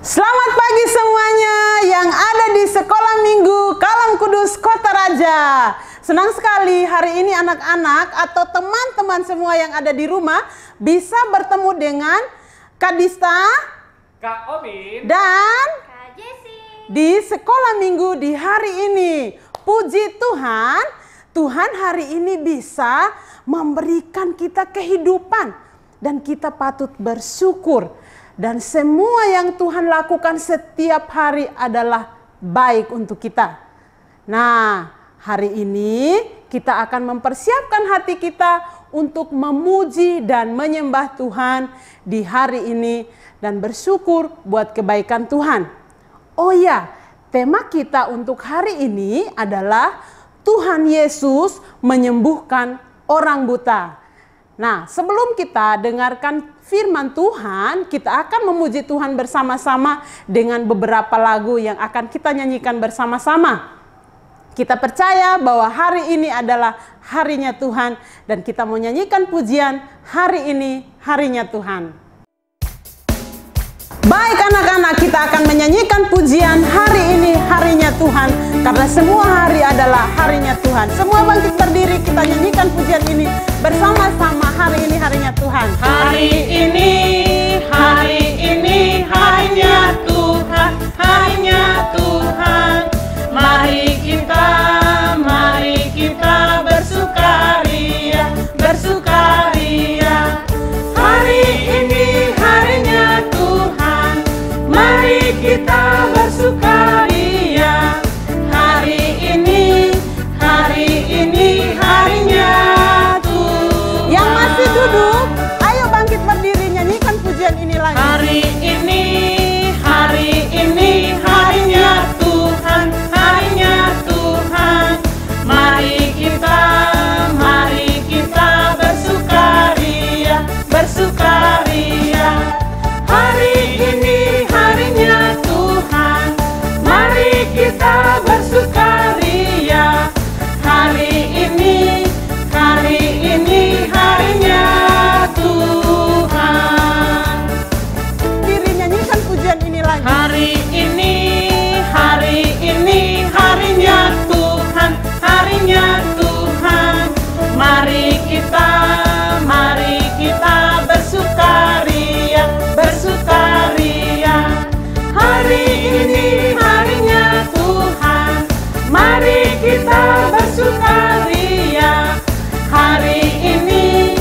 Selamat pagi semuanya yang ada di Sekolah Minggu Kalam Kudus Kota Raja. Senang sekali hari ini anak-anak atau teman-teman semua yang ada di rumah bisa bertemu dengan Kak Dista, Kak Obin, dan Kak Jessie di Sekolah Minggu di hari ini. Puji Tuhan, Tuhan hari ini bisa memberikan kita kehidupan dan kita patut bersyukur. Dan semua yang Tuhan lakukan setiap hari adalah baik untuk kita. Nah, hari ini kita akan mempersiapkan hati kita untuk memuji dan menyembah Tuhan di hari ini dan bersyukur buat kebaikan Tuhan. Oh ya, tema kita untuk hari ini adalah Tuhan Yesus menyembuhkan orang buta. Nah, sebelum kita dengarkan firman Tuhan, kita akan memuji Tuhan bersama-sama dengan beberapa lagu yang akan kita nyanyikan bersama-sama. Kita percaya bahwa hari ini adalah harinya Tuhan dan kita mau nyanyikan pujian hari ini harinya Tuhan. Baik anak-anak, kita akan menyanyikan pujian hari ini harinya Tuhan karena semua hari adalah harinya Tuhan. Semua bangkit berdiri, kita nyanyikan pujian ini bersama-sama. Hari ini harinya Tuhan. hari ini harinya Tuhan, harinya Tuhan. Mari kita bersukaria, bersukaria. Hari ini harinya Tuhan, mari kita bersukaria. Hari ini harinya Tuhan. Yang masih duduk, ayo bangkit berdiri, nyanyikan pujian ini lagi. Hari ini harinya Tuhan, harinya Tuhan. Mari kita bersukaria, bersukaria. Hari ini harinya Tuhan, mari kita bersukaria. Hari ini harinya Tuhan. Diri nyanyikan pujian ini lagi. Hari ini harinya Tuhan, harinya Tuhan. Mari kita bersukaria, bersukaria. Hari ini harinya Tuhan, mari kita bersukaria. Hari ini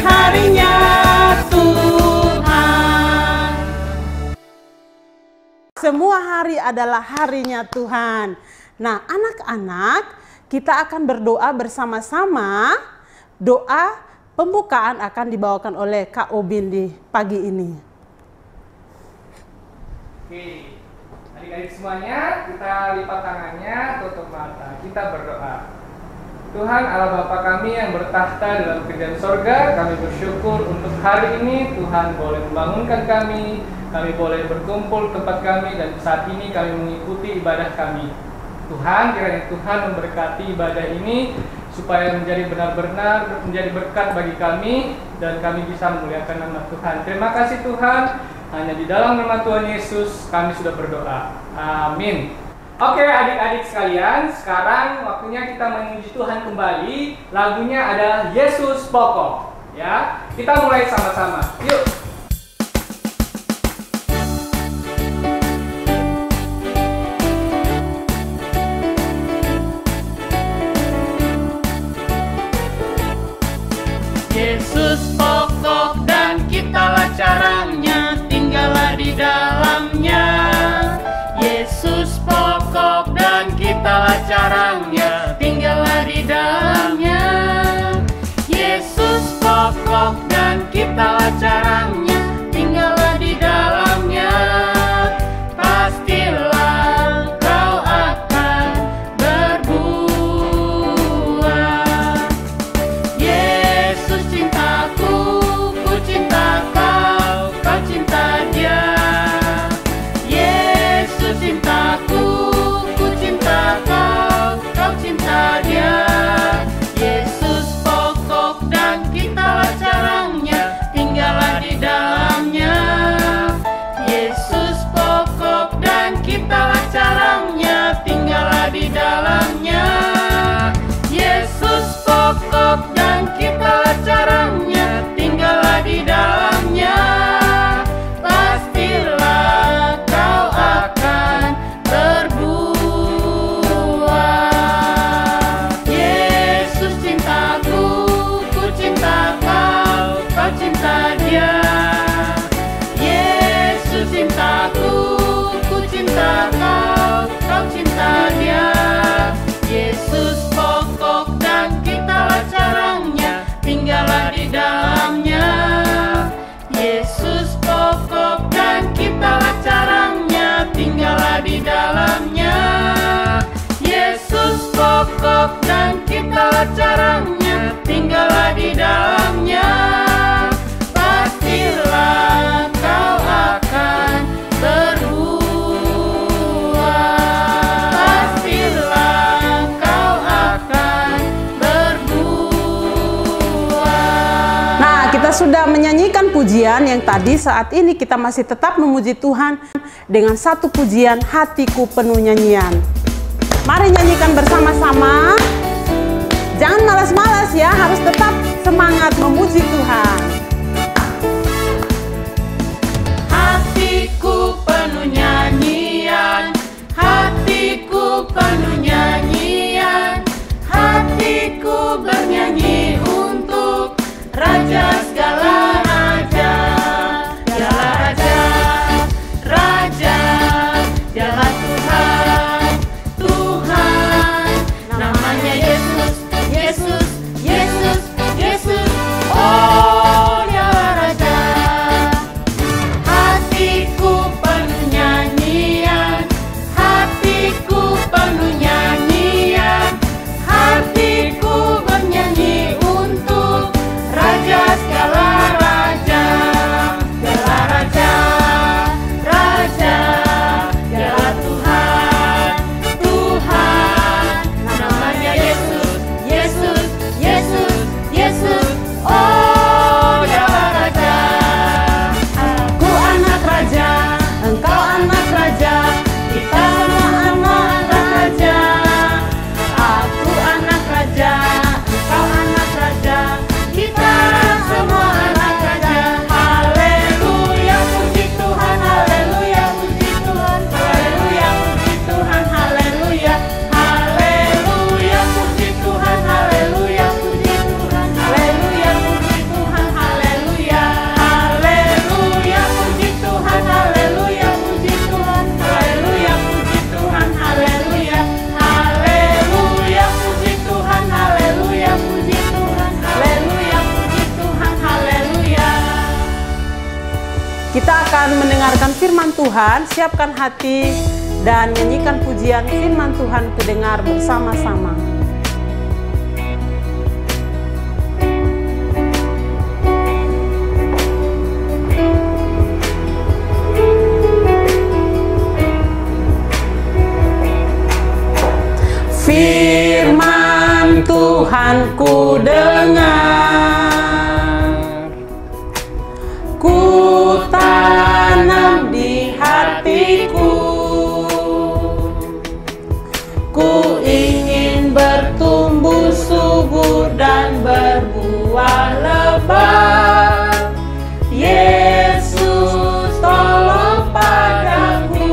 harinya Tuhan. Semua hari adalah harinya Tuhan. Nah, anak-anak, kita akan berdoa bersama-sama. Doa pembukaan akan dibawakan oleh Kak Obin di pagi ini. Oke, adik-adik semuanya, kita lipat tangannya, tutup mata, kita berdoa. Tuhan Allah Bapa kami yang bertahta dalam kerajaan sorga, kami bersyukur untuk hari ini Tuhan boleh membangunkan kami boleh berkumpul tempat kami, dan saat ini kami mengikuti ibadah kami. Tuhan, kiranya Tuhan memberkati ibadah ini supaya menjadi benar-benar menjadi berkat bagi kami dan kami bisa memuliakan nama Tuhan. Terima kasih Tuhan, hanya di dalam nama Tuhan Yesus kami sudah berdoa. Amin. Oke adik-adik sekalian, sekarang waktunya kita memuji Tuhan kembali. Lagunya adalah Yesus Pokok. Ya, kita mulai sama-sama. Yuk. Yesus pokok dan kitalah caranya, tinggallah di dalamnya. Yesus pokok dan kitalah caranya, tinggallah di dalamnya. Yesus pokok dan kitalah caranya, tinggallah di dalamnya. Pastilah kau akan berbuah. Yesus cintaku, ku cinta kau, kau cinta Dia. Yesus cintaku, ku cinta kau, kau cinta Dia. Yesus pokok dan kitalah caranya, tinggallah di dalamnya. segala caranya, tinggallah di dalamnya. Pastilah kau akan berbuah. Pastilah kau akan berbuah. Nah, kita sudah menyanyikan pujian yang tadi. Saat ini kita masih tetap memuji Tuhan dengan satu pujian, Hatiku Penuh Nyanyian. Mari nyanyikan bersama-sama. Jangan malas-malas ya, harus tetap semangat memuji Tuhan. Hatiku penuh nyanyian, hatiku penuh nyanyian, hatiku bernyanyi untuk Raja segala raja. Dialah Raja, Raja, Dialah Tuhan, Tuhan. Namanya Yesus, Yesus, Yesus, Yesus. Oh, Dialah Raja. Hatiku penuh nyanyian, hatiku penuh nyanyian, hatiku bernyanyi untuk Raja segala raja. Dialah Raja, Raja, Dialah Tuhan, Tuhan. Namanya Yesus, Yesus, Yesus, Yesus. Oh, Dialah Raja. Aku anak raja, engkau anak raja, kita semua anak raja. Aku anak raja, engkau anak raja, kita semua anak raja. Haleluya, puji Tuhan, haleluya, puji Tuhan, haleluya, puji Tuhan, haleluya, haleluya, puji Tuhan, haleluya, puji Tuhan, haleluya, puji Tuhan, haleluya, haleluya, puji Tuhan, haleluya, puji Tuhan, haleluya, puji Tuhan, haleluya, haleluya, puji Tuhan, haleluya, puji Tuhan, haleluya, puji Tuhan, haleluya. Kita akan mendengarkan firman Tuhan. Siapkan hati dan nyanyikan pujian firman Tuhan terdengar bersama-sama. Firman Tuhan ku dengar, ku tanam di hatiku, ku ingin bertumbuh subur dan berbuah lebat. Yesus tolong padaku.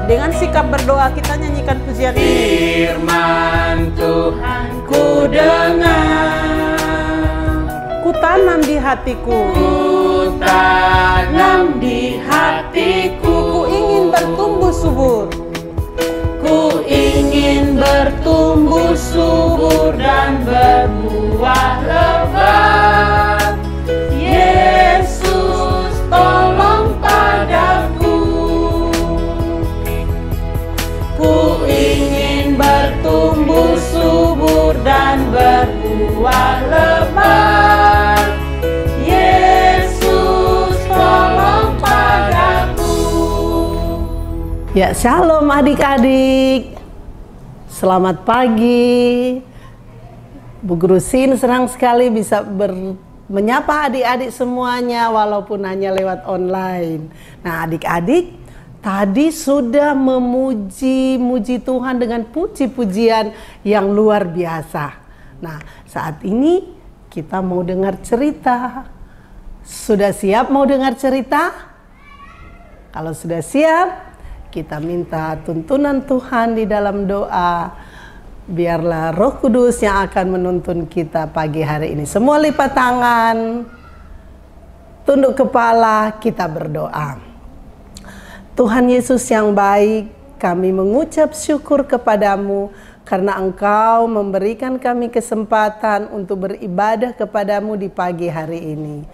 Dengan sikap berdoa kita nyanyikan pujian ini. Firman Tuhan Ku dengar, ku tanam di hatiku, ku tanam di hatiku, ku ingin bertumbuh subur, ku ingin bertumbuh subur dan berbuah lebat. Yesus tolong padaku, ku ingin bertumbuh subur dan berbuah lebat. Yesus tolong padaku. Ya, shalom adik-adik. Selamat pagi. Bu Guru Sin senang sekali bisa menyapa adik-adik semuanya walaupun hanya lewat online. Nah, adik-adik tadi sudah memuji Tuhan dengan puji-pujian yang luar biasa. Nah, saat ini kita mau dengar cerita. Sudah siap mau dengar cerita? Kalau sudah siap, kita minta tuntunan Tuhan di dalam doa. Biarlah Roh Kudus yang akan menuntun kita pagi hari ini. Semua lipat tangan, tunduk kepala, kita berdoa. Tuhan Yesus yang baik, kami mengucap syukur kepadamu karena Engkau memberikan kami kesempatan untuk beribadah kepadamu di pagi hari ini.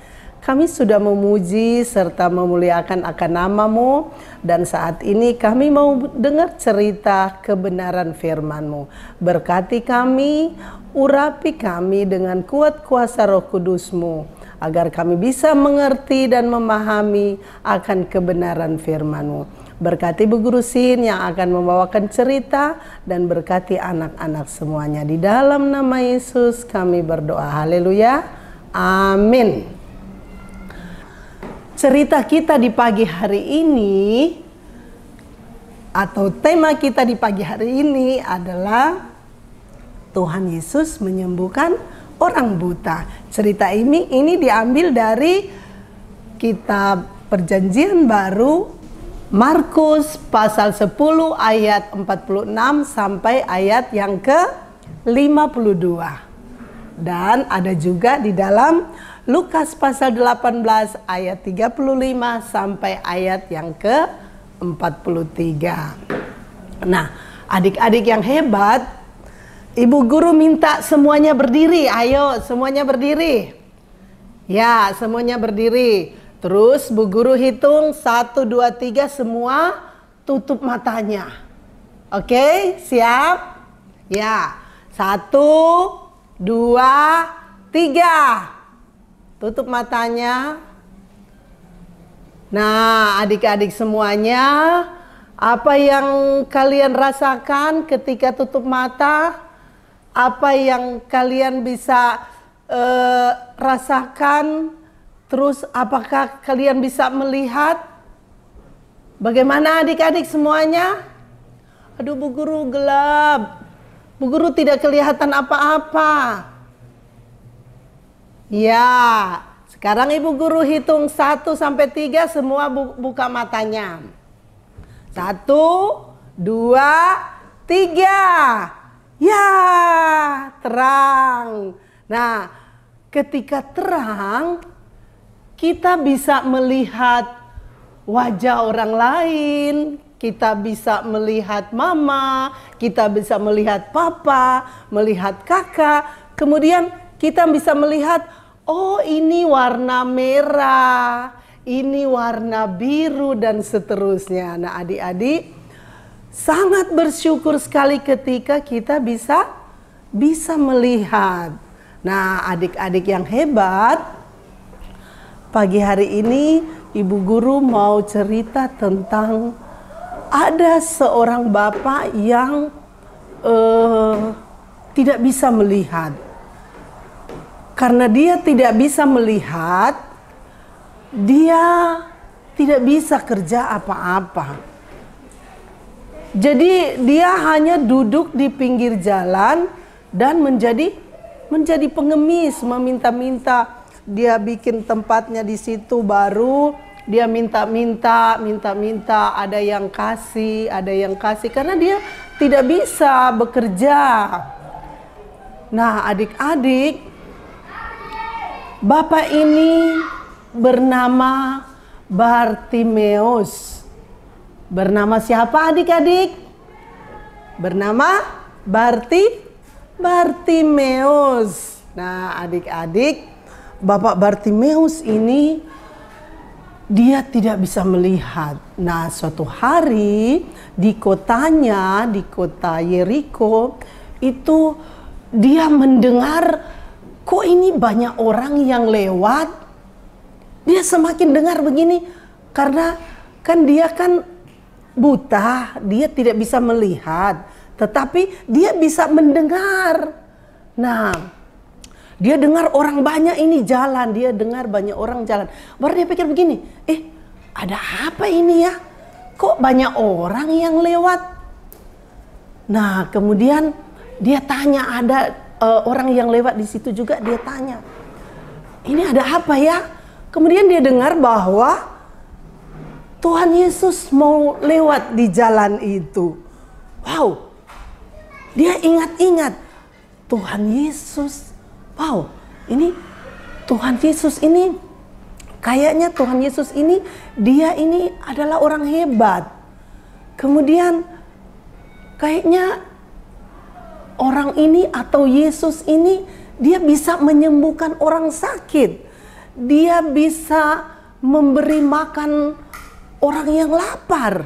kami sudah memuji serta memuliakan akan nama-Mu, dan saat ini kami mau dengar cerita kebenaran firman-Mu. Berkati kami, urapi kami dengan kuat kuasa Roh Kudus-Mu, agar kami bisa mengerti dan memahami akan kebenaran firman-Mu. Berkati Bu Guru Sin yang akan membawakan cerita, dan berkati anak-anak semuanya. Di dalam nama Yesus kami berdoa. Haleluya. Amin. Cerita kita di pagi hari ini, atau tema kita di pagi hari ini adalah Tuhan Yesus menyembuhkan orang buta. Cerita ini diambil dari kitab Perjanjian Baru, Markus pasal 10 ayat 46 sampai ayat yang ke-52. Dan ada juga di dalam Lukas pasal 18 ayat 35 sampai ayat yang ke-43. Nah, adik-adik yang hebat, Ibu Guru minta semuanya berdiri. Ayo, semuanya berdiri. Ya, semuanya berdiri. Terus Bu Guru hitung 1, 2, 3, semua tutup matanya. Oke, siap? Ya, 1, 2, 3. Tutup matanya. Nah, adik-adik semuanya, apa yang kalian rasakan ketika tutup mata? Apa yang kalian bisa rasakan? Terus apakah kalian bisa melihat? Bagaimana adik-adik semuanya? Aduh, Bu Guru gelap. Bu Guru tidak kelihatan apa-apa. Ya, sekarang Ibu Guru hitung 1 sampai 3, semua buka matanya. 1, 2, 3. Ya, terang. Nah, ketika terang, kita bisa melihat wajah orang lain, kita bisa melihat mama, kita bisa melihat papa, melihat kakak. Kemudian kita bisa melihat, oh ini warna merah, ini warna biru, dan seterusnya. Nah, adik-adik sangat bersyukur sekali ketika kita bisa melihat. Nah, adik-adik yang hebat, pagi hari ini Ibu Guru mau cerita tentang ada seorang bapak yang tidak bisa melihat. Karena dia tidak bisa melihat, dia tidak bisa kerja apa-apa. Jadi dia hanya duduk di pinggir jalan dan menjadi pengemis, meminta-minta. Dia bikin tempatnya di situ, baru dia minta-minta, ada yang kasih, karena dia tidak bisa bekerja. Nah, adik-adik, bapak ini bernama Bartimeus. Bernama siapa adik-adik? Bernama Bartimeus. Nah, adik-adik, Bapak Bartimeus ini dia tidak bisa melihat. Nah, suatu hari di kotanya, di kota Yeriko, itu dia mendengar, kok ini banyak orang yang lewat. Dia semakin dengar begini, karena kan dia kan buta, dia tidak bisa melihat, tetapi dia bisa mendengar. Nah, dia dengar orang banyak ini jalan, dia dengar banyak orang jalan. Baru dia pikir begini, ada apa ini ya? Kok banyak orang yang lewat? Nah, kemudian dia tanya, ada orang yang lewat di situ juga, dia tanya, ini ada apa ya? Kemudian dia dengar bahwa Tuhan Yesus mau lewat di jalan itu. Wow, dia ingat-ingat Tuhan Yesus. Wow, ini Tuhan Yesus ini, kayaknya Tuhan Yesus ini, dia ini adalah orang hebat. Kemudian kayaknya orang ini atau Yesus ini, dia bisa menyembuhkan orang sakit. dia bisa memberi makan orang yang lapar.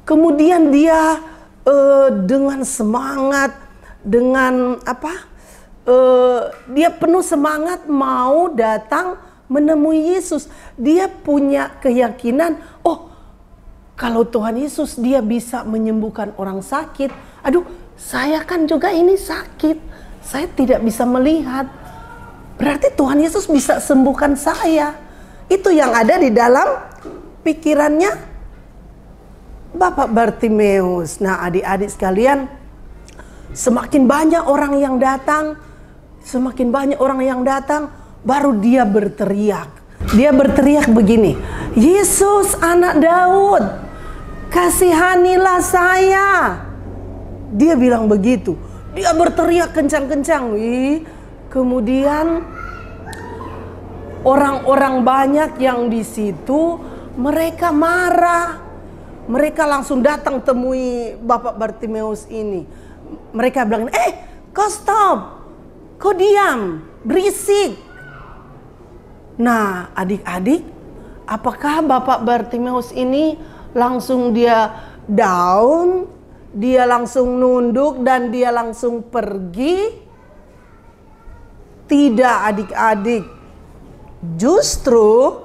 Kemudian dia dengan semangat, dengan dia penuh semangat mau datang menemui Yesus. Dia punya keyakinan, oh kalau Tuhan Yesus dia bisa menyembuhkan orang sakit. Aduh, saya kan juga ini sakit, saya tidak bisa melihat. Berarti Tuhan Yesus bisa sembuhkan saya. Itu yang ada di dalam pikirannya Bapak Bartimeus. Nah, adik-adik sekalian, semakin banyak orang yang datang, baru dia berteriak. Dia berteriak begini, Yesus anak Daud, kasihanilah saya. Dia bilang begitu. Dia berteriak kencang-kencang. Kemudian orang-orang banyak yang di situ, mereka marah. Mereka langsung datang temui Bapak Bartimeus ini. Mereka bilang, kau stop, kau diam, berisik. Nah, adik-adik, apakah Bapak Bartimeus ini langsung dia down, dia langsung nunduk dan dia langsung pergi? Tidak, adik-adik. Justru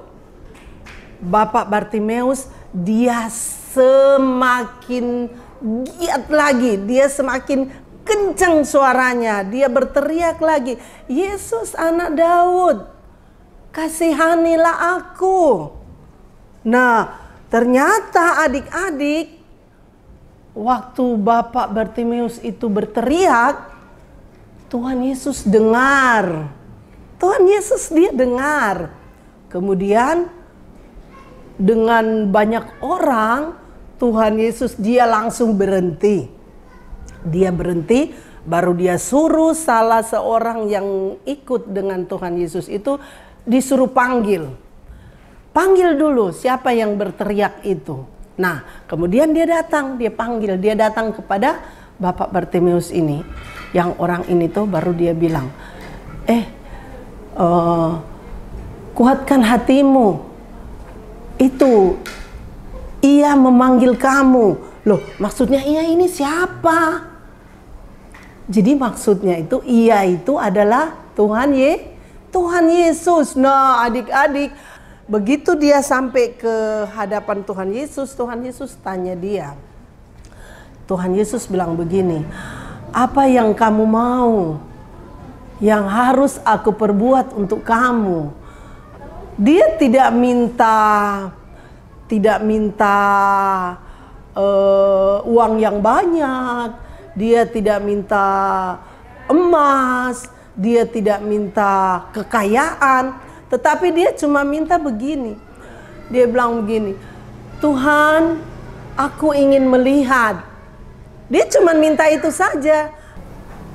Bapak Bartimeus dia semakin giat lagi, dia semakin kencang suaranya, dia berteriak lagi, Yesus anak Daud, kasihanilah aku. Nah, ternyata adik-adik, waktu Bapak Bartimeus itu berteriak, Tuhan Yesus dengar. Tuhan Yesus dia dengar. Kemudian dengan banyak orang, Tuhan Yesus dia langsung berhenti. Dia berhenti, baru dia suruh salah seorang yang ikut dengan Tuhan Yesus itu disuruh panggil. Panggil dulu siapa yang berteriak itu. Nah, kemudian dia datang, dia panggil, dia datang kepada Bapak Bartimeus ini. Yang orang ini tuh baru dia bilang, kuatkan hatimu. Itu ia memanggil kamu. Loh, maksudnya ia ini siapa? Jadi maksudnya itu ia itu adalah Tuhan Yesus. Nah, adik-adik, begitu dia sampai ke hadapan Tuhan Yesus tanya dia. Tuhan Yesus bilang begini, apa yang kamu mau? Yang harus aku perbuat untuk kamu? Dia tidak minta uang yang banyak, dia tidak minta emas, dia tidak minta kekayaan, tetapi dia cuma minta begini. Dia bilang begini, Tuhan, aku ingin melihat. Dia cuma minta itu saja.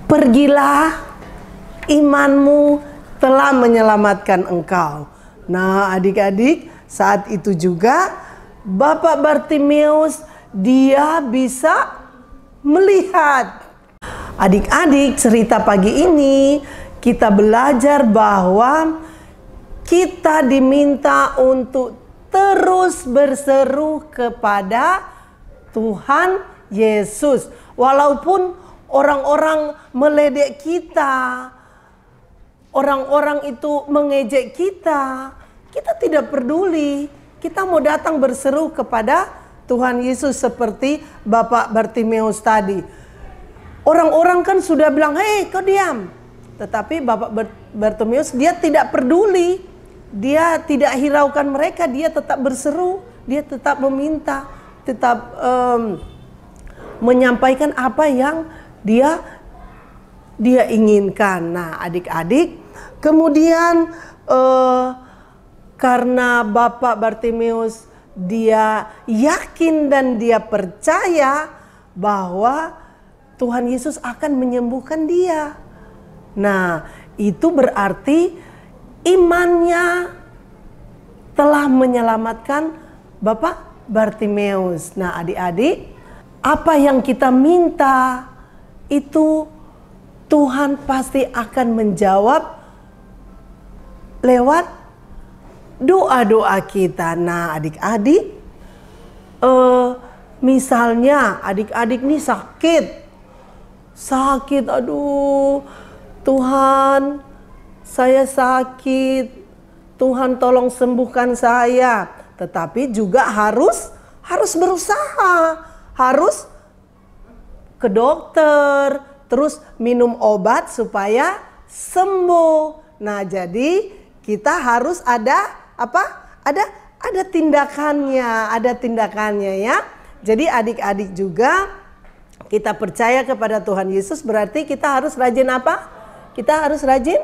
Pergilah, imanmu telah menyelamatkan engkau. Nah, adik-adik, saat itu juga Bapak Bartimeus dia bisa melihat. Adik-adik, cerita pagi ini kita belajar bahwa kita diminta untuk terus berseru kepada Tuhan Yesus. Walaupun orang-orang meledek kita, orang-orang itu mengejek kita, kita tidak peduli. Kita mau datang berseru kepada Tuhan Yesus seperti Bapak Bartimeus tadi. Orang-orang kan sudah bilang, hei kau diam. Tetapi Bapak Bartimeus dia tidak peduli. Dia tidak hiraukan mereka, dia tetap berseru, dia tetap meminta, tetap menyampaikan apa yang dia inginkan. Nah, adik-adik, kemudian karena Bapak Bartimeus dia yakin dan dia percaya bahwa Tuhan Yesus akan menyembuhkan dia. Nah, itu berarti imannya telah menyelamatkan Bapak Bartimeus. Nah, adik-adik, apa yang kita minta itu Tuhan pasti akan menjawab lewat doa-doa kita. Nah, adik-adik, misalnya adik-adik nih sakit, aduh Tuhan, saya sakit, Tuhan tolong sembuhkan saya. Tetapi juga harus berusaha, harus ke dokter, terus minum obat supaya sembuh. Nah, jadi kita harus ada apa? Ada tindakannya ya. Jadi adik-adik juga kita percaya kepada Tuhan Yesus, berarti kita harus rajin apa? Kita harus rajin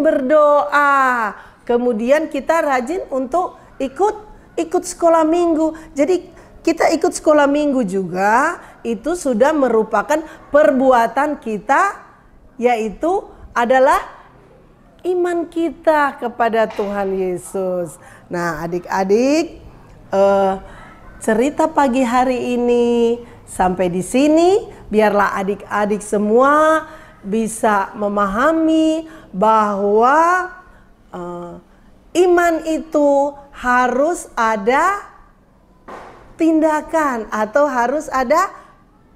berdoa. Kemudian kita rajin untuk ikut sekolah minggu. Jadi kita ikut sekolah minggu juga itu sudah merupakan perbuatan kita, yaitu adalah iman kita kepada Tuhan Yesus. Nah, adik-adik, cerita pagi hari ini sampai di sini, biarlah adik-adik semua bisa memahami bahwa iman itu harus ada tindakan atau harus ada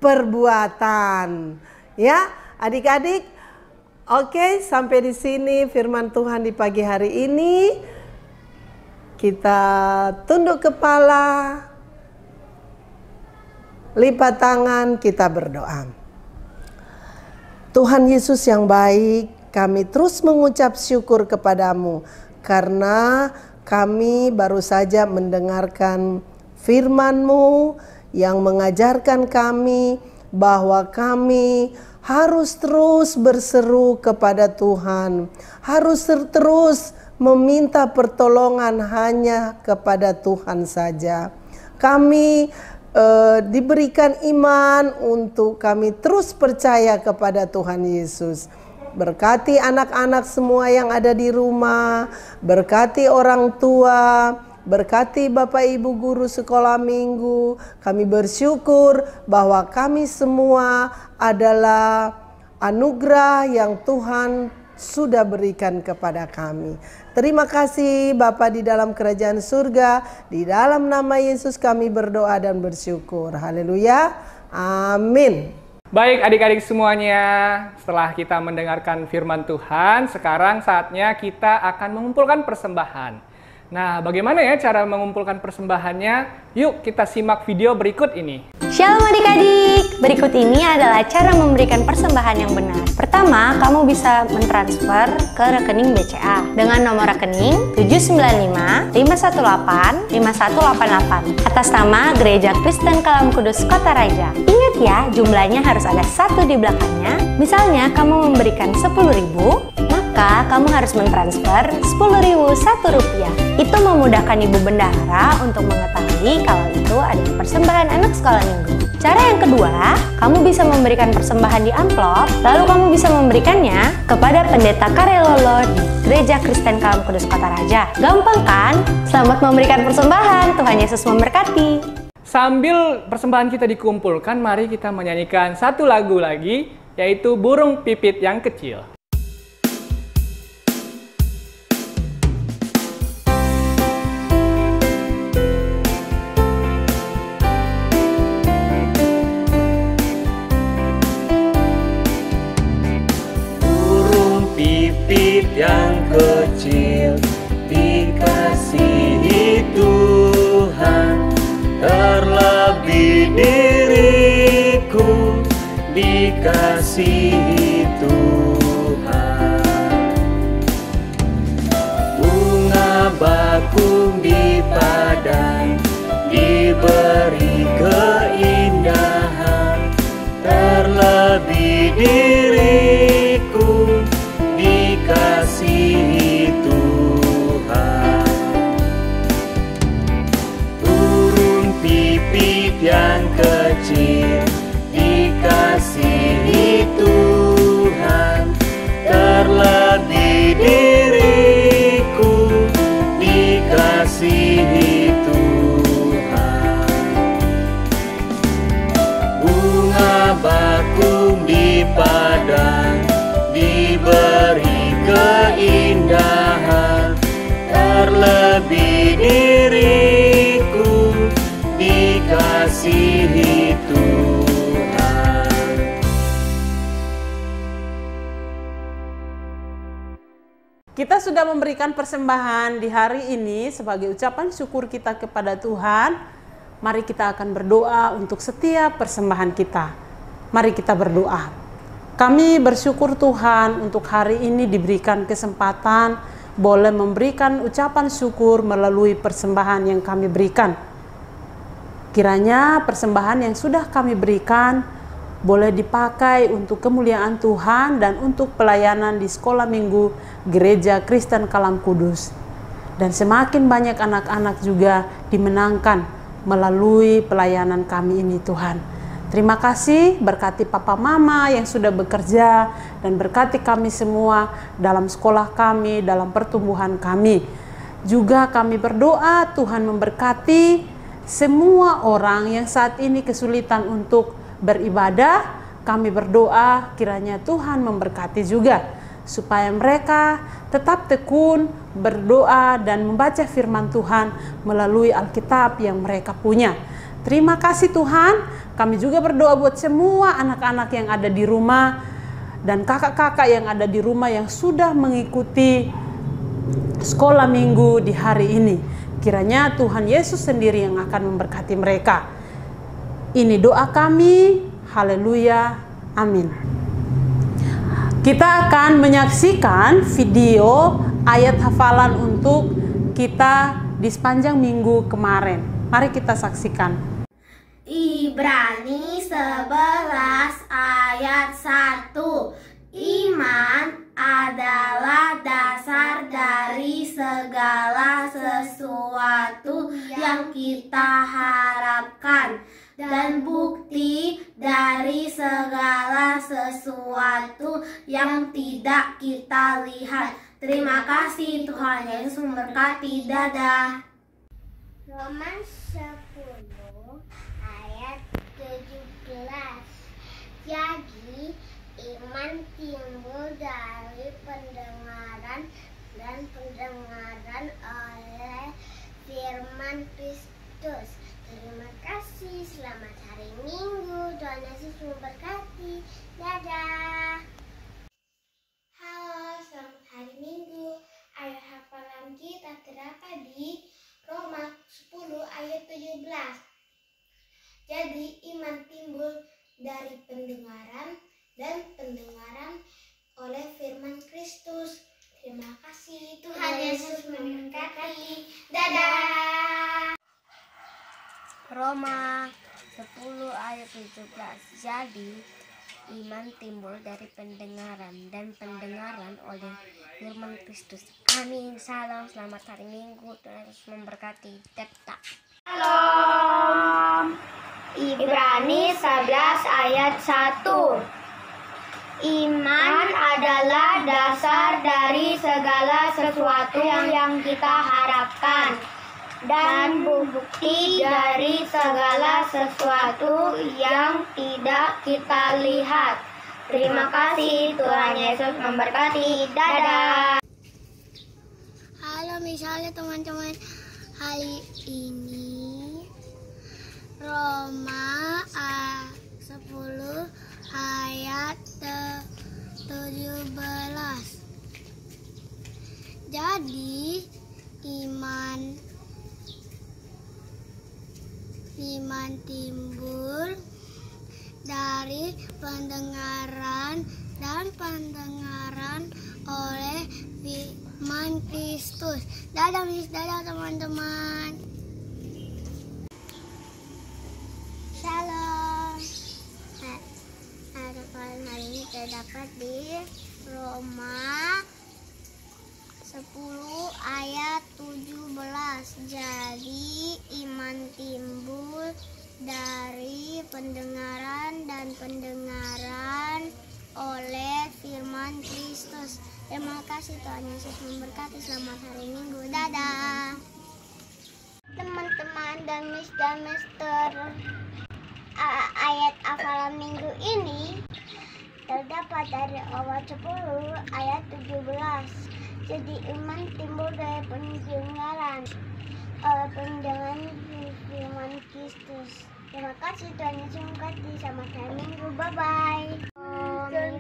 perbuatan. Ya, adik-adik. Oke, sampai di sini firman Tuhan di pagi hari ini. Kita tunduk kepala, lipat tangan, kita berdoa. Tuhan Yesus yang baik, kami terus mengucap syukur kepadamu karena kami baru saja mendengarkan firman-Mu yang mengajarkan kami bahwa kami harus terus berseru kepada Tuhan, harus terus meminta pertolongan hanya kepada Tuhan saja. Kami diberikan iman untuk kami terus percaya kepada Tuhan Yesus. Berkati anak-anak semua yang ada di rumah, berkati orang tua, berkati Bapak Ibu guru sekolah minggu. Kami bersyukur bahwa kami semua adalah anugerah yang Tuhan sudah berikan kepada kami. Terima kasih Bapa di dalam kerajaan surga. Di dalam nama Yesus kami berdoa dan bersyukur. Haleluya. Amin. Baik adik-adik semuanya, setelah kita mendengarkan firman Tuhan, sekarang saatnya kita akan mengumpulkan persembahan. Nah, bagaimana ya cara mengumpulkan persembahannya? Yuk kita simak video berikut ini. Shalom adik-adik, berikut ini adalah cara memberikan persembahan yang benar. Pertama, kamu bisa mentransfer ke rekening BCA dengan nomor rekening 795-518-5188 atas nama Gereja Kristen Kalam Kudus Kota Raja. Ingat ya, jumlahnya harus ada 1 di belakangnya. Misalnya kamu memberikan 10.000, maka kamu harus mentransfer 10.001 rupiah. Itu memudahkan Ibu Bendahara untuk mengetahui kalau itu adalah persembahan anak sekolah minggu. Cara yang kedua, kamu bisa memberikan persembahan di amplop, lalu kamu bisa memberikannya kepada Pendeta Karelolo di Gereja Kristen Kalam Kudus Kota Raja. Gampang kan? Selamat memberikan persembahan, Tuhan Yesus memberkati. Sambil persembahan kita dikumpulkan, mari kita menyanyikan satu lagu lagi, yaitu Burung Pipit yang Kecil. Yang kecil dikasihi Tuhan, terlebih diriku dikasihi Tuhan. Bunga bakung di padang diberi keindahan, terlebih diriku dikasihi Tuhan. Burung pipit yang kecil dikasihi Tuhan, kita sudah memberikan persembahan di hari ini sebagai ucapan syukur kita kepada Tuhan, mari kita akan berdoa untuk setiap persembahan kita. Mari kita berdoa. Kami bersyukur Tuhan untuk hari ini diberikan kesempatan boleh memberikan ucapan syukur melalui persembahan yang kami berikan. Kiranya persembahan yang sudah kami berikan boleh dipakai untuk kemuliaan Tuhan dan untuk pelayanan di sekolah minggu Gereja Kristen Kalam Kudus. Dan semakin banyak anak-anak juga dimenangkan melalui pelayanan kami ini Tuhan. Terima kasih, berkati Papa Mama yang sudah bekerja dan berkati kami semua dalam sekolah kami, dalam pertumbuhan kami. Juga kami berdoa Tuhan memberkati semua orang yang saat ini kesulitan untuk beribadah. Kami berdoa kiranya Tuhan memberkati juga supaya mereka tetap tekun berdoa dan membaca firman Tuhan melalui Alkitab yang mereka punya. Terima kasih Tuhan. Kami juga berdoa buat semua anak-anak yang ada di rumah dan kakak-kakak yang ada di rumah yang sudah mengikuti sekolah minggu di hari ini. Kiranya Tuhan Yesus sendiri yang akan memberkati mereka. Ini doa kami. Haleluya. Amin. Kita akan menyaksikan video ayat hafalan untuk kita di sepanjang minggu kemarin. Mari kita saksikan. Ibrani 11 ayat 1. Iman adalah dasar dari segala sesuatu yang kita harapkan dan bukti dari segala sesuatu yang tidak kita lihat. Terima kasih, Tuhan Yesus memberkati. Dadah. Roma 10 ayat 17. Jadi iman timbul dari pendengaran dan pendengaran oleh firman Kristus. Terima kasih, selamat hari Minggu. Tuhan Yesus memberkati. Dadah. Halo, selamat hari Minggu. Ayat hafalan kita terdapat di Roma 10 ayat 17. Jadi iman timbul dari pendengaran dan pendengaran oleh firman Kristus. Terima kasih, Tuhan Yesus memberkati. Dadah. Roma 10 ayat 17. Jadi iman timbul dari pendengaran dan pendengaran oleh firman Kristus. Amin. Salam, selamat hari Minggu. Tuhan Yesus memberkati. Dadah. Shalom. Ibrani 11 ayat 1. Iman adalah dasar dari segala sesuatu yang kita harapkan dan bukti dari segala sesuatu yang tidak kita lihat. Terima kasih, Tuhan Yesus memberkati. Dadah. Halo, misalnya teman-teman, hari ini Roma 10 ayat 17. Jadi iman timbul dari pendengaran dan pendengaran oleh firman Kristus. Dadah Miss, dadah teman-teman. Shalom. Harapan hari ini terdapat di Roma 10 ayat 17. Jadi iman timbul dari pendengaran dan pendengaran oleh firman Kristus. Terima kasih, Tuhan Yesus memberkati. Selamat hari Minggu. Dadah. Teman-teman dan Miss dan Mister, ayat hafalan minggu ini terdapat dari awal 10 ayat 17. Jadi iman timbul dari pendengaran firman Kristus. Terima kasih, Tuhan Yesus memberkati. Selamat hari Minggu. Bye-bye.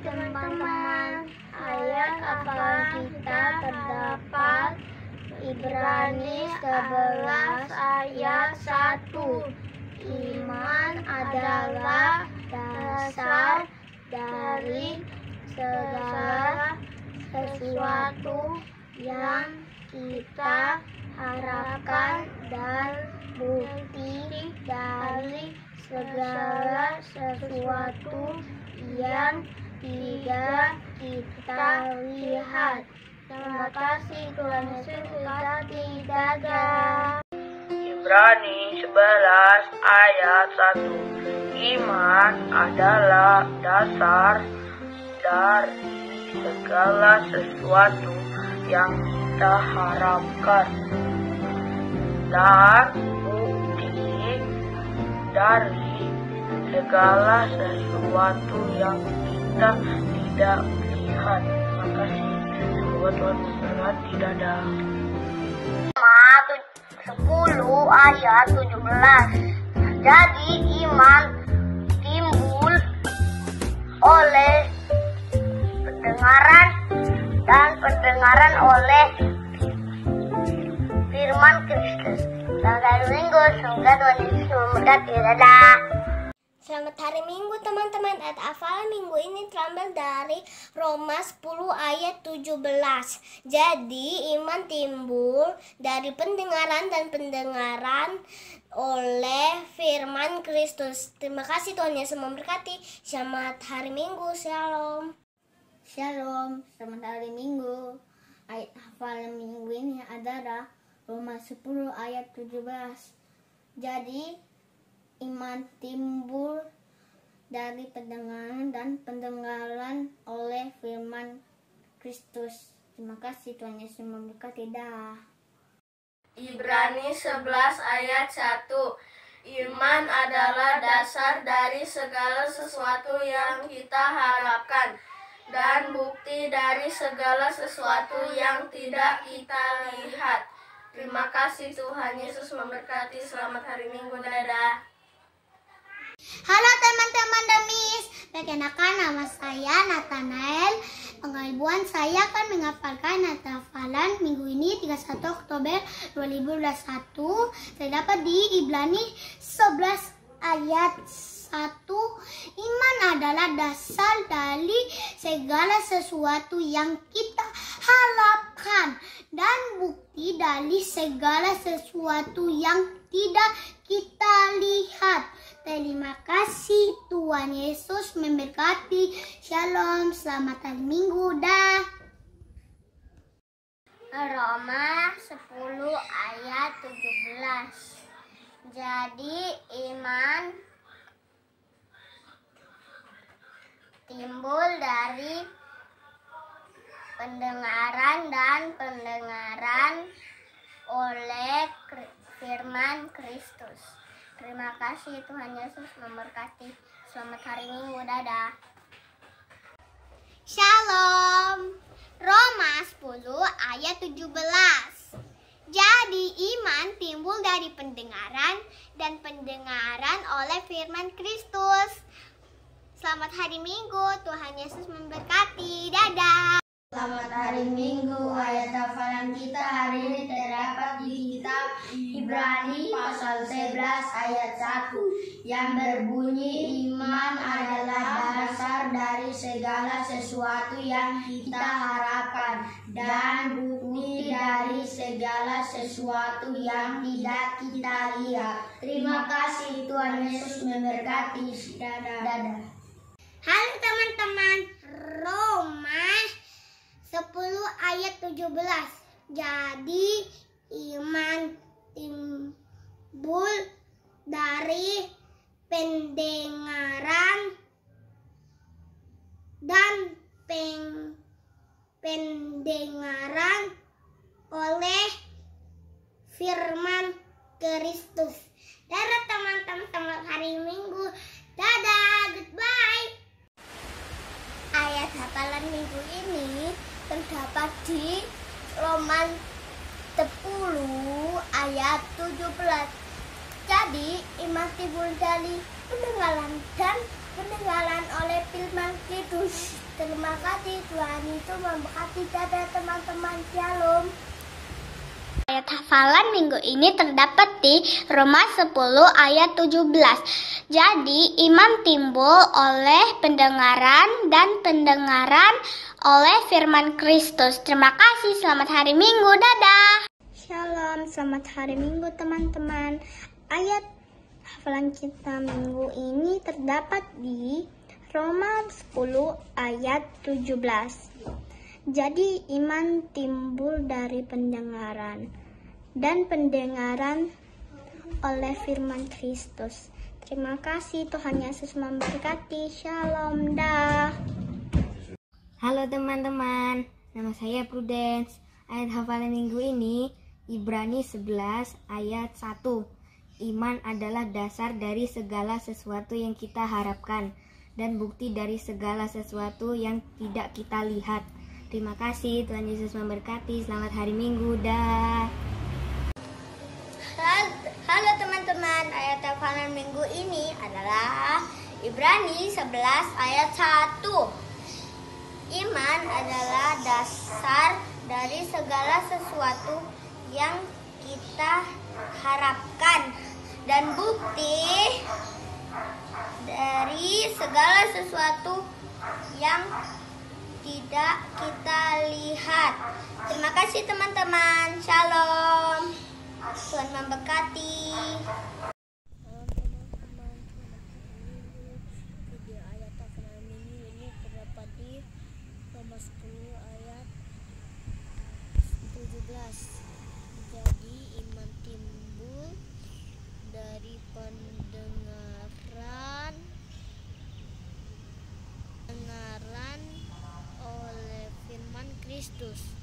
Teman-teman, ayat hafalan kita terdapat Ibrani 11 ayat 1. Iman adalah dasar dari segala sesuatu yang kita harapkan dan bukti dari segala sesuatu yang tidak kita lihat. Terima kasih Tuhan Yesus, berkati. Dadah. Ibrani 11 ayat 1. Iman adalah dasar dari segala sesuatu yang kita harapkan dan bukti dari segala sesuatu yang kita tidak lihat. Terima kasih. Semoga Tuhan memberkati. Dadah. 10 ayat 17. Jadi iman timbul oleh pendengaran dan pendengaran oleh firman Kristus. Selamat hari Minggu, semoga Tuhan Yesus memberkati. Dadah. Selamat hari Minggu teman-teman. Ayat hafalan minggu ini terambil dari Roma 10 ayat 17. Jadi iman timbul dari pendengaran dan pendengaran oleh firman Kristus. Terima kasih, Tuhan Yesus memberkati. Selamat hari Minggu. Shalom. Shalom, selamat hari Minggu. Ayat hafalan minggu ini adalah Roma 10 ayat 17. Jadi iman timbul dari pendengaran dan pendengaran oleh firman Kristus. Terima kasih, Tuhan Yesus memberkati. Dah. Ibrani 11 ayat 1. Iman adalah dasar dari segala sesuatu yang kita harapkan dan bukti dari segala sesuatu yang tidak kita lihat. Terima kasih, Tuhan Yesus memberkati. Selamat hari Minggu. Dadah. Halo teman-teman Demis, perkenalkan nama saya Nathanael. Pengalibuan saya akan menghafalkan ayat hafalan minggu ini 31 Oktober 2021. Terdapat di Ibrani 11 ayat 1. Iman adalah dasar dari segala sesuatu yang kita harapkan dan bukti dari segala sesuatu yang tidak kita lihat. Terima kasih, Tuhan Yesus memberkati. Shalom, selamat hari Minggu. Dah. Roma 10 ayat 17. Jadi iman timbul dari pendengaran dan pendengaran oleh firman Kristus. Terima kasih, Tuhan Yesus memberkati. Selamat hari Minggu. Dadah. Shalom. Roma 10 ayat 17. Jadi iman timbul dari pendengaran dan pendengaran oleh firman Kristus. Selamat hari Minggu. Tuhan Yesus memberkati. Dadah. Selamat hari Minggu. Ayat hafalan kita hari ini terdapat di kitab Ibrani pasal 11 ayat 1 yang berbunyi iman adalah dasar dari segala sesuatu yang kita harapkan dan bukti dari segala sesuatu yang tidak kita lihat. Terima kasih, Tuhan Yesus memberkati. Dadah. Halo teman-teman, Roma 10 ayat 17. Jadi iman timbul dari pendengaran dan pendengaran oleh firman Kristus. Dadah teman-teman, selamat hari Minggu. Dadah, goodbye. Ayat hafalan minggu ini terdapat di Roma 10 ayat 17. Jadi iman timbul dari pendengaran dan pendengaran oleh firman Kristus. Terima kasih, Tuhan itu memberkati. Dadah teman-teman, shalom. ayat hafalan minggu ini terdapat di Roma 10 ayat 17. Jadi, iman timbul oleh pendengaran dan pendengaran oleh firman Kristus. Terima kasih, selamat hari Minggu, dadah. Shalom, selamat hari Minggu teman-teman. Ayat hafalan kita minggu ini terdapat di Roma 10 ayat 17. Jadi iman timbul dari pendengaran dan pendengaran oleh firman Kristus. Terima kasih, Tuhan Yesus memberkati. Shalom, dah. Halo teman-teman, nama saya Prudence. Ayat hafalan minggu ini Ibrani 11 ayat 1. Iman adalah dasar dari segala sesuatu yang kita harapkan dan bukti dari segala sesuatu yang tidak kita lihat. Terima kasih, Tuhan Yesus memberkati. Selamat hari Minggu, dah. Halo teman-teman, ayat hafalan minggu ini adalah Ibrani 11 ayat 1. Iman adalah dasar dari segala sesuatu yang kita harapkan dan bukti dari segala sesuatu yang tidak kita lihat. Terima kasih teman-teman. Shalom. Tuhan memberkati. Video ayat hafalan minggu ini terdapat di Roma 10 ayat 17. Jadi iman timbul dari pendengaran oleh firman Kristus.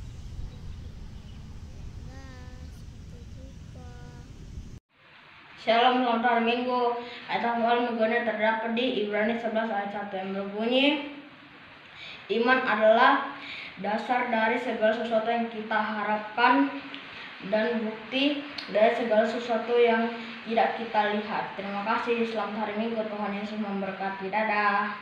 Shalom, selamat hari Minggu. Ayat hafalan minggu ini terdapat di Ibrani 11 ayat 1 yang berbunyi, iman adalah dasar dari segala sesuatu yang kita harapkan dan bukti dari segala sesuatu yang tidak kita lihat. Terima kasih, selamat hari Minggu. Tuhan Yesus memberkati. Dadah.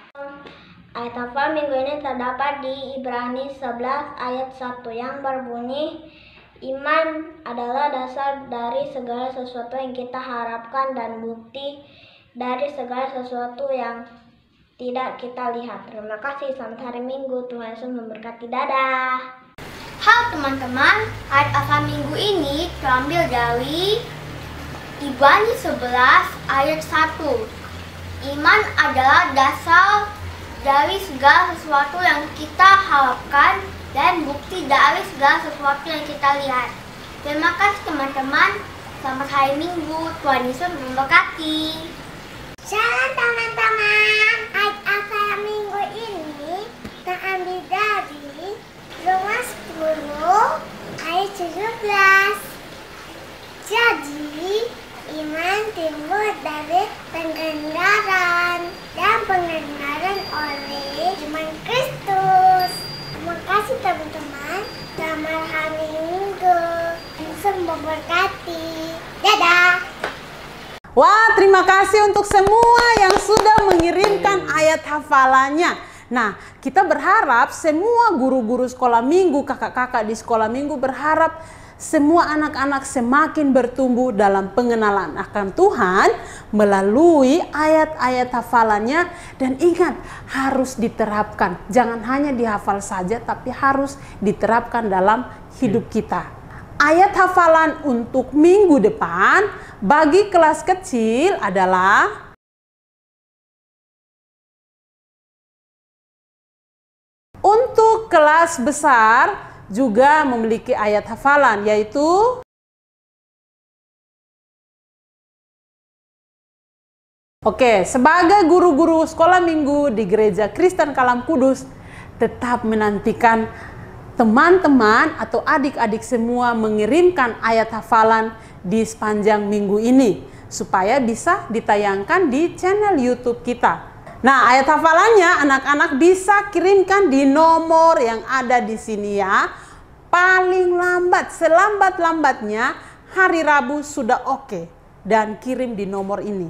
Ayat hafalan minggu ini terdapat di Ibrani 11 ayat 1 yang berbunyi, iman adalah dasar dari segala sesuatu yang kita harapkan dan bukti dari segala sesuatu yang tidak kita lihat. Terima kasih, selamat hari Minggu. Tuhan Yesus memberkati. Dadah. Halo teman-teman, ayat hafalan minggu ini terambil dari Ibrani 11 ayat 1. Iman adalah dasar dari segala sesuatu yang kita harapkan dan bukti dari segala sesuatu yang kita lihat. Terima kasih teman-teman. Selamat hari Minggu. Tuhan Yesus memberkati. Shalom teman-teman. Ayat hafalan minggu ini terambil dari Roma 10 ayat 17. Jadi iman timbul dari pendengaran dan pendengaran oleh firman Kristus. Terima kasih teman-teman. Selamat hari Minggu. Yesus memberkati. Dadah. Wah, terima kasih untuk semua yang sudah mengirimkan ayat hafalannya. Nah, kita berharap semua guru-guru sekolah minggu, kakak-kakak di sekolah minggu berharap semua anak-anak semakin bertumbuh dalam pengenalan akan Tuhan melalui ayat-ayat hafalannya. Dan ingat, harus diterapkan. Jangan hanya dihafal saja, tapi harus diterapkan dalam hidup kita. Ayat hafalan untuk minggu depan bagi kelas kecil adalah untuk kelas besar juga memiliki ayat hafalan, yaitu sebagai guru-guru sekolah minggu di Gereja Kristen Kalam Kudus, tetap menantikan teman-teman atau adik-adik semua mengirimkan ayat hafalan di sepanjang minggu ini, supaya bisa ditayangkan di channel YouTube kita. Nah, ayat hafalannya anak-anak bisa kirimkan di nomor yang ada di sini ya. Paling lambat, selambat-lambatnya hari Rabu sudah oke. Dan kirim di nomor ini.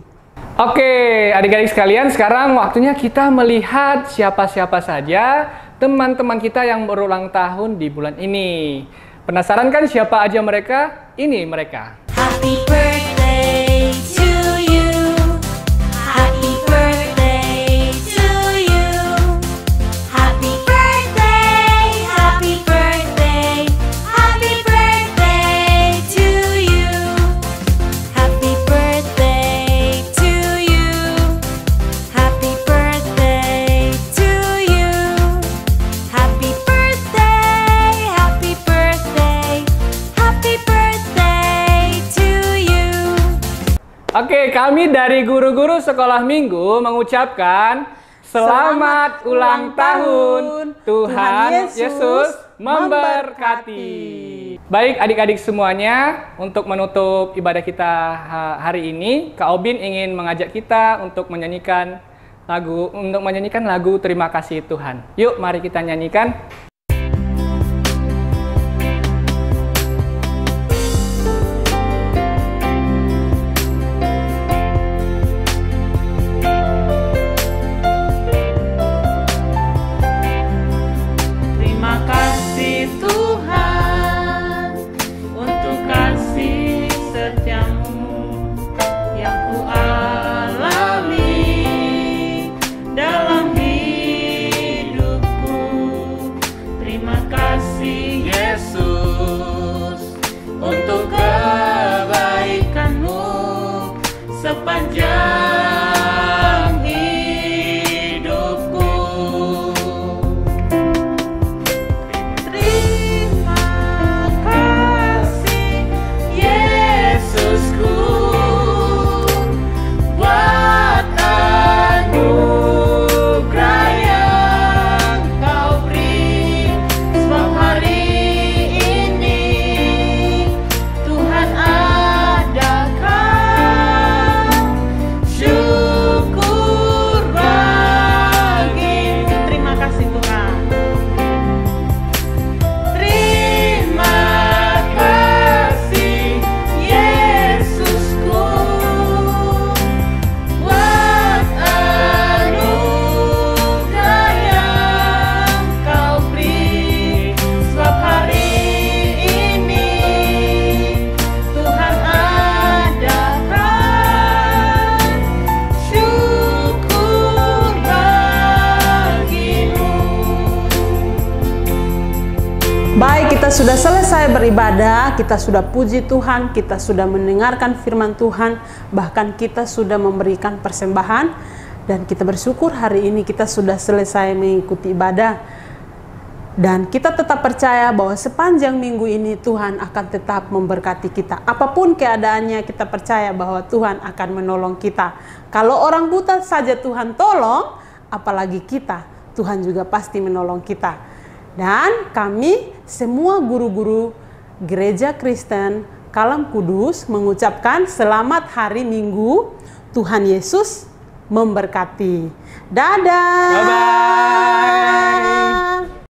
Oke, adik-adik sekalian, sekarang waktunya kita melihat siapa-siapa saja teman-teman kita yang berulang tahun di bulan ini. Penasaran kan siapa aja mereka? Ini mereka. Happy birthday to you. Happy birthday to you. Happy birthday, happy birthday, happy birthday to you. Happy birthday to you. Happy birthday to you. Happy birthday, happy birthday, happy birthday to you. Oke, kami dari guru-guru sekolah minggu mengucapkan selamat ulang tahun. Tuhan Yesus memberkati. Baik adik-adik semuanya, untuk menutup ibadah kita hari ini, Kak Obin ingin mengajak kita untuk menyanyikan lagu Terima Kasih Tuhan. Yuk, mari kita nyanyikan. Terima kasih Tuhan untuk kasih setiamu yang ku alami dalam hidupku. Terima kasih Yesus untuk kebaikanmu sepanjang hidupku. Terima kasih Yesusku buat anugerah yang Kau beri, sebab hari ini Tuhan adakan syukur bagi. Terima kasih Tuhan. Terima kasih Yesusku buat anugerah yang Kau beri, sebab hari ini Tuhan adakan syukur bagimu. Baik, kita sudah selesai beribadah, kita sudah puji Tuhan, kita sudah mendengarkan firman Tuhan, bahkan kita sudah memberikan persembahan, dan kita bersyukur hari ini kita sudah selesai mengikuti ibadah. Dan kita tetap percaya bahwa sepanjang minggu ini Tuhan akan tetap memberkati kita. Apapun keadaannya, kita percaya bahwa Tuhan akan menolong kita. Kalau orang buta saja Tuhan tolong, apalagi kita, Tuhan juga pasti menolong kita. Dan kami semua guru-guru Gereja Kristen Kalam Kudus mengucapkan selamat hari Minggu. Tuhan Yesus memberkati. Dadah. Bye-bye.